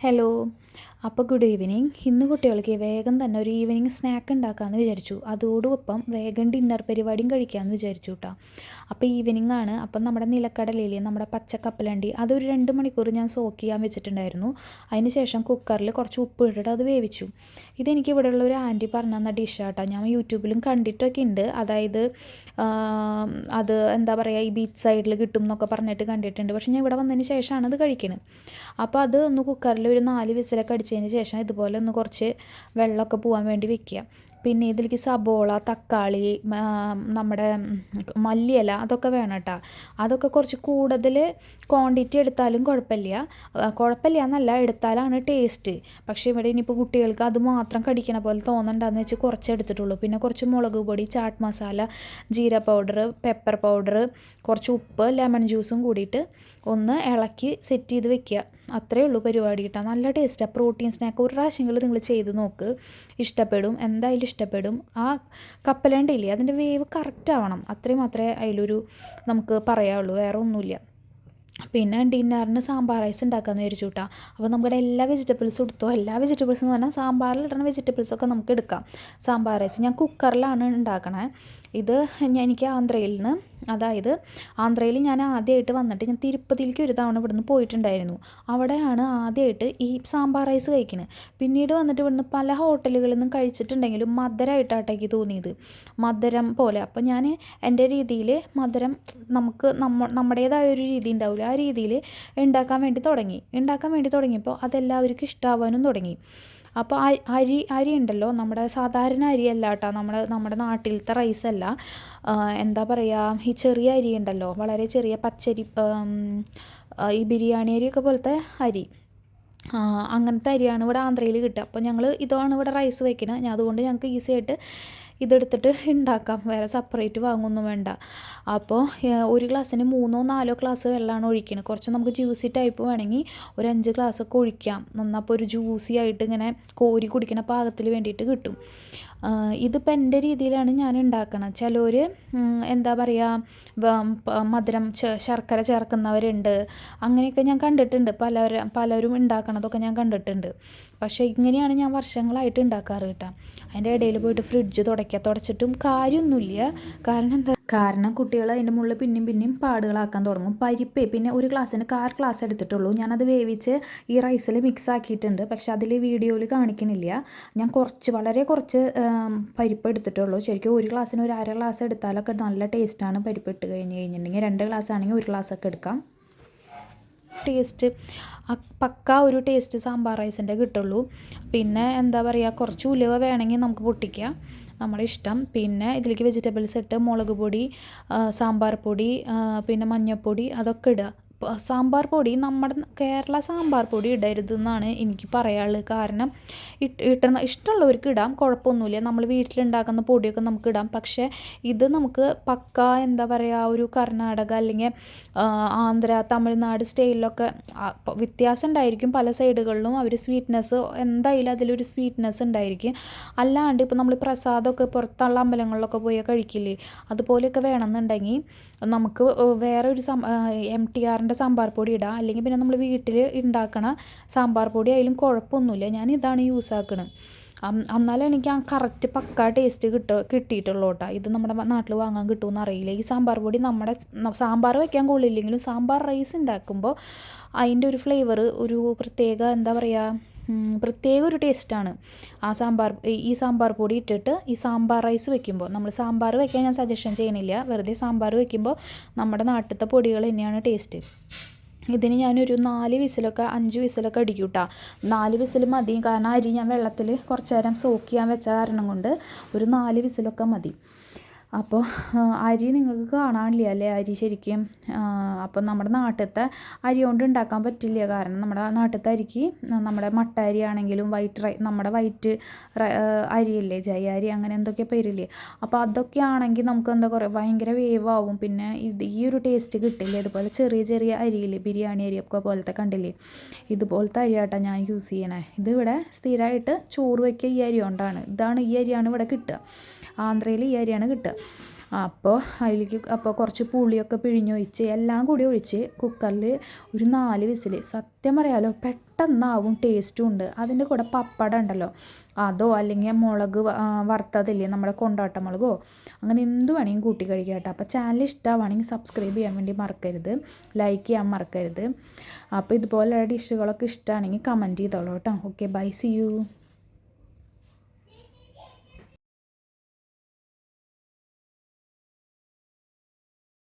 Hello. അപ്പോൾ good evening. ഇന്ന് കുട്ടികൾക്ക് വേഗം തന്നെ ഒരു ഈവനിങ് സ്നാക്ക് ഉണ്ടാക്കാമെന്ന് വിചാരിച്ചു. അതോടൊപ്പം വേഗം ഡിന്നർ പരിപാടിയും കഴിക്കാമെന്ന് വിചാരിച്ചു കേട്ടോ. അപ്പോൾ ഈവനിങ് ആണ്. അപ്പം നമ്മുടെ നിലക്കടലയിലെ നമ്മുടെ പച്ചക്കപ്പലണ്ടി അതൊരു 2 മണിക്കൂർ ഞാൻ സോക്ക് ചെയ്യാൻ വെച്ചിട്ടുണ്ടായിരുന്നു. അതിന് ശേഷം കുക്കറിൽ കുറച്ച് ഉപ്പ് ഇട്ടിട്ട് അത് വേവിച്ചു. ഇതെനിക്ക് ഇവിടെയുള്ള ഒരു ആൻറ്റി പറഞ്ഞു തന്ന ഡിഷാട്ടോ. ഞാൻ യൂട്യൂബിലും കണ്ടിട്ടൊക്കെ ഉണ്ട്. അതായത് അത് എന്താ പറയുക, ഈ ബീച്ച് സൈഡിൽ കിട്ടും എന്നൊക്കെ പറഞ്ഞിട്ട് കണ്ടിട്ടുണ്ട്. പക്ഷേ ഞാൻ ഇവിടെ വന്നതിന് ശേഷമാണ് അത് കഴിക്കുന്നത്. അപ്പോൾ അത് ഒന്ന് കുക്കറിൽ ഒരു 4 വിസിലൊക്കെ അടിച്ചതിന് ശേഷം ഇതുപോലെ ഒന്ന് കുറച്ച് വെള്ളമൊക്കെ പോകാൻ വേണ്ടി വെക്കുക. പിന്നെ ഇതിലേക്ക് സബോള, തക്കാളി, നമ്മുടെ മല്ലിയില അതൊക്കെ വേണം കേട്ടോ. അതൊക്കെ കുറച്ച് കൂടുതൽ ക്വാണ്ടിറ്റി എടുത്താലും കുഴപ്പമില്ല എന്നല്ല, എടുത്താലാണ് ടേസ്റ്റ്. പക്ഷേ ഇവിടെ ഇനിയിപ്പോൾ കുട്ടികൾക്ക് അത് മാത്രം കടിക്കണ പോലെ തോന്നണ്ടെന്ന് വെച്ച് കുറച്ച് എടുത്തിട്ടുള്ളൂ. പിന്നെ കുറച്ച് മുളക് പൊടി, ചാട്ട് മസാല, ജീര പൗഡർ, പെപ്പർ പൗഡർ, കുറച്ച് ഉപ്പ്, ലെമൺ ജ്യൂസും കൂടിയിട്ട് ഒന്ന് ഇളക്കി സെറ്റ് ചെയ്ത് വെക്കുക. അത്രയേ ഉള്ളൂ പരിപാടി കേട്ടോ. നല്ല ടേസ്റ്റാണ്. പ്രോട്ടീൻ സ്നാക്ക് ഒരു പ്രാവശ്യമെങ്കിലും നിങ്ങൾ ചെയ്ത് നോക്ക്, ഇഷ്ടപ്പെടും, എന്തായാലും ഇഷ്ടപ്പെടും. ആ കപ്പലണ്ടിയില്ലേ, അതിൻ്റെ വേവ് കറക്റ്റ് ആവണം, അത്രയും മാത്രമേ അതിലൊരു നമുക്ക് പറയാനുള്ളൂ, വേറെ ഒന്നുമില്ല. പിന്നെ ഡിന്നറിന് സാമ്പാർ റൈസ് ഉണ്ടാക്കാമെന്ന് വിചാരിച്ചു കേട്ടോ. അപ്പോൾ നമ്മുടെ എല്ലാ വെജിറ്റബിൾസും എടുത്തോ. എല്ലാ വെജിറ്റബിൾസ് എന്ന് പറഞ്ഞാൽ സാമ്പാറിൽ ഇടുന്ന വെജിറ്റബിൾസൊക്കെ നമുക്ക് എടുക്കാം. സാമ്പാർ റൈസ് ഞാൻ കുക്കറിലാണ് ഉണ്ടാക്കണേ. ഇത് എനിക്ക് ആന്ധ്രയിൽ നിന്ന്, അതായത് ആന്ധ്രയിൽ ഞാൻ ആദ്യമായിട്ട് വന്നിട്ട് ഞാൻ തിരുപ്പതിയിലേക്ക് ഒരു തവണ ഇവിടുന്ന് പോയിട്ടുണ്ടായിരുന്നു. അവിടെയാണ് ആദ്യമായിട്ട് ഈ സാമ്പാർ റൈസ് കഴിക്കുന്നത്. പിന്നീട് വന്നിട്ട് ഇവിടുന്ന് പല ഹോട്ടലുകളിൽ നിന്നും കഴിച്ചിട്ടുണ്ടെങ്കിലും മധുരമായിട്ടാണ് എനിക്ക് തോന്നിയത്, മധുരം പോലെ. അപ്പം ഞാൻ എൻ്റെ രീതിയിൽ മധുരം നമുക്ക് നമ്മുടേതായ ഒരു രീതി ഉണ്ടാവില്ല, ആ രീതിയിൽ ഉണ്ടാക്കാൻ വേണ്ടി തുടങ്ങിയപ്പോൾ അതെല്ലാവർക്കും ഇഷ്ടമാവാനും തുടങ്ങി. അപ്പോൾ അരി ഉണ്ടല്ലോ, നമ്മുടെ സാധാരണ അരിയല്ല കേട്ടോ, നമ്മുടെ നാട്ടിലത്തെ റൈസല്ല. എന്താ പറയുക, ഈ ചെറിയ അരി ഉണ്ടല്ലോ, വളരെ ചെറിയ പച്ചരി, ഈ ബിരിയാണി അരിയൊക്കെ പോലത്തെ അരി, അങ്ങനത്തെ അരിയാണ് ഇവിടെ ആന്ധ്രയിൽ കിട്ടുക. അപ്പോൾ ഞങ്ങൾ ഇതാണ് ഇവിടെ റൈസ് വയ്ക്കുന്നത്. അതുകൊണ്ട് ഞങ്ങൾക്ക് ഈസി ആയിട്ട് ഇതെടുത്തിട്ട് ഉണ്ടാക്കാം, വേറെ സെപ്പറേറ്റ് വാങ്ങൊന്നും വേണ്ട. അപ്പോൾ ഒരു ഗ്ലാസ്സിന് 3-4 ഗ്ലാസ് വെള്ളമാണ് ഒഴിക്കുന്നത്. കുറച്ച് നമുക്ക് ജ്യൂസി ടൈപ്പ് വേണമെങ്കിൽ ഒരു 5 ഗ്ലാസ്സൊക്കെ ഒഴിക്കാം. നന്നപ്പോൾ ഒരു ജ്യൂസി ആയിട്ട് ഇങ്ങനെ കോരി കുടിക്കുന്ന പാകത്തിൽ വേണ്ടിയിട്ട് കിട്ടും. ഇതിപ്പോൾ എൻ്റെ രീതിയിലാണ് ഞാൻ ഉണ്ടാക്കണം. ചിലർ എന്താ പറയുക, മധുരം ശർക്കര ചേർക്കുന്നവരുണ്ട്, അങ്ങനെയൊക്കെ ഞാൻ കണ്ടിട്ടുണ്ട്. പലരും ഉണ്ടാക്കണതൊക്കെ ഞാൻ കണ്ടിട്ടുണ്ട്. പക്ഷേ ഇങ്ങനെയാണ് ഞാൻ വർഷങ്ങളായിട്ട് ഉണ്ടാക്കാറ് കേട്ടോ. അതിൻ്റെ ഇടയിൽ പോയിട്ട് ഫ്രിഡ്ജ് തുടച്ചിട്ടും കാര്യമൊന്നുമില്ല. കാരണം കുട്ടികൾ അതിൻ്റെ മുകളിൽ പിന്നെയും പാടുകളാക്കാൻ തുടങ്ങും. പരിപ്പേ പിന്നെ ഒരു ഗ്ലാസ്സിന് 1/4 ഗ്ലാസ് എടുത്തിട്ടുള്ളൂ. ഞാനത് വേവിച്ച് ഈ റൈസിൽ മിക്സ് ആക്കിയിട്ടുണ്ട്. പക്ഷെ അതിൽ വീഡിയോയിൽ കാണിക്കണില്ല. ഞാൻ വളരെ കുറച്ച് പരിപ്പ് എടുത്തിട്ടുള്ളൂ. ശരിക്കും ഒരു ഗ്ലാസ്സിന് ഒരു 1/2 ഗ്ലാസ് എടുത്താലൊക്കെ നല്ല ടേസ്റ്റാണ്. പരിപ്പ് ഇട്ട് കഴിഞ്ഞിട്ടുണ്ടെങ്കിൽ 2 ഗ്ലാസ് ആണെങ്കിൽ 1 ഗ്ലാസ്സൊക്കെ എടുക്കാം. ടേസ്റ്റ് പക്ക ഒരു ടേസ്റ്റ് സാമ്പാർ റൈസിൻ്റെ കിട്ടുള്ളൂ. പിന്നെ എന്താ പറയുക, കുറച്ച് ഉലുവ വേണമെങ്കിൽ നമുക്ക് പൊട്ടിക്കാം, നമ്മുടെ ഇഷ്ടം. പിന്നെ ഇതിലേക്ക് വെജിറ്റബിൾസ് ഇട്ട് മുളക് പൊടി, സാമ്പാർ പൊടി, പിന്നെ മഞ്ഞൾപ്പൊടി അതൊക്കെ ഇടുക. സാമ്പാർ പൊടി നമ്മുടെ കേരള സാമ്പാർ പൊടി ഇടരുതെന്നാണ് എനിക്ക് പറയാനുള്ളത്. കാരണം ഇഷ്ടമുള്ളവർക്ക് ഇടാം, കുഴപ്പമൊന്നുമില്ല. നമ്മൾ വീട്ടിലുണ്ടാക്കുന്ന പൊടിയൊക്കെ നമുക്ക് ഇടാം. പക്ഷേ ഇത് നമുക്ക് പക്ക എന്താ പറയുക, ഒരു കർണാടക അല്ലെങ്കിൽ ആന്ധ്ര, തമിഴ്നാട് സ്റ്റൈലിലൊക്കെ വ്യത്യാസം ഉണ്ടായിരിക്കും. പല സൈഡുകളിലും അവർ സ്വീറ്റ്നെസ് എന്തായാലും അതിലൊരു സ്വീറ്റ്നെസ് ഉണ്ടായിരിക്കും. അല്ലാണ്ട് ഇപ്പോൾ നമ്മൾ പ്രസാദമൊക്കെ പുറത്തുള്ള അമ്പലങ്ങളിലൊക്കെ പോയി കഴിക്കില്ലേ, അതുപോലെയൊക്കെ വേണമെന്നുണ്ടെങ്കിൽ നമുക്ക് വേറെ ഒരു MTR സാമ്പാർ പൊടി ഇടാം. അല്ലെങ്കിൽ പിന്നെ നമ്മൾ വീട്ടിൽ ഉണ്ടാക്കണ സാമ്പാർ പൊടി ആയാലും കുഴപ്പമൊന്നുമില്ല. ഞാൻ ഇതാണ് യൂസ് ആക്കുന്നത്. എന്നാലും എനിക്ക് ആ കറക്റ്റ് പക്ക ടേസ്റ്റ് കിട്ടിയിട്ടുള്ളൂ കേട്ടോ. ഇത് നമ്മുടെ നാട്ടിൽ വാങ്ങാൻ കിട്ടുമെന്ന് അറിയില്ല. ഈ സാമ്പാർ പൊടി നമ്മുടെ സാമ്പാർ വയ്ക്കാൻ കൊള്ളില്ലെങ്കിലും സാമ്പാർ റൈസ് ഉണ്ടാക്കുമ്പോൾ അതിൻ്റെ ഒരു ഫ്ലേവർ, ഒരു പ്രത്യേക എന്താ പറയുക, പ്രത്യേക ഒരു ടേസ്റ്റാണ്. ഈ സാമ്പാർ പൊടി ഇട്ടിട്ട് ഈ സാമ്പാർ റൈസ് വെക്കുമ്പോൾ, നമ്മൾ സാമ്പാർ വയ്ക്കാൻ ഞാൻ സജഷൻ ചെയ്യണില്ല, വെറുതെ സാമ്പാർ വയ്ക്കുമ്പോൾ നമ്മുടെ നാട്ടിലത്തെ പൊടികൾ തന്നെയാണ് ടേസ്റ്റ്. ഇതിന് ഞാനൊരു 4 വിസിലൊക്കെ 5 വിസിലൊക്കെ അടിക്കും കേട്ടോ. 4 വിസിൽ മതി. കാരണം അരി ഞാൻ വെള്ളത്തിൽ കുറച്ച് നേരം സോക്ക് ചെയ്യാൻ വെച്ച കാരണം കൊണ്ട് ഒരു 4 വിസിലൊക്കെ മതി. അപ്പോൾ അരി നിങ്ങൾക്ക് കാണാനില്ല അല്ലേ, അരി ശരിക്കും. അപ്പം നമ്മുടെ നാട്ടിലത്തെ അരി കൊണ്ട് ഉണ്ടാക്കാൻ പറ്റില്ല. കാരണം നമ്മുടെ നാട്ടിലത്തെ അരിക്ക്, നമ്മുടെ മട്ട അരി ആണെങ്കിലും നമ്മുടെ വൈറ്റ് അരിയില്ലേ, ജയ അരി അങ്ങനെ എന്തൊക്കെ പേരില്ലേ, അപ്പോൾ അതൊക്കെ ആണെങ്കിൽ നമുക്ക് എന്താ ഭയങ്കര വേവാവും. പിന്നെ ഈ ഒരു ടേസ്റ്റ് കിട്ടില്ല. ഇതുപോലെ ചെറിയ അരിയില്ലേ, ബിരിയാണി അരിയൊക്കെ പോലത്തെ കണ്ടില്ലേ, ഇതുപോലത്തെ അരിയാട്ടാണ് ഞാൻ യൂസ് ചെയ്യണേ. ഇതിവിടെ സ്ഥിരമായിട്ട് ചോറ് വയ്ക്കുക ഈ അരി കൊണ്ടാണ്. ഈ അരിയാണ് ഇവിടെ കിട്ടുക. ആന്ധ്രയിൽ ഈ അരിയാണ് കിട്ടുക. അപ്പോൾ അതിലേക്ക് കുറച്ച് പുളിയൊക്കെ പിഴിഞ്ഞൊഴിച്ച് എല്ലാം കൂടി ഒഴിച്ച് കുക്കറിൽ ഒരു 4 വിസിൽ. സത്യം പറയാലോ പെട്ടെന്നാവും, ടേസ്റ്റും ഉണ്ട്. അതിൻ്റെ കൂടെ പപ്പടം ഉണ്ടല്ലോ, അതോ അല്ലെങ്കിൽ മുളക് വറുത്തതില്ലേ നമ്മുടെ കൊണ്ടാട്ട മുളകോ, അങ്ങനെ എന്ത് വേണമെങ്കിലും കൂട്ടി കഴിക്കാം കേട്ടോ. അപ്പോൾ ചാനൽ ഇഷ്ടമാണെങ്കിൽ സബ്സ്ക്രൈബ് ചെയ്യാൻ വേണ്ടി മറക്കരുത്, ലൈക്ക് ചെയ്യാൻ മറക്കരുത്. അപ്പോൾ ഇതുപോലെയുള്ള ഡിഷുകളൊക്കെ ഇഷ്ടമാണെങ്കിൽ കമൻറ്റ് ചെയ്തോളൂ കേട്ടോ. Okay, bye, see U.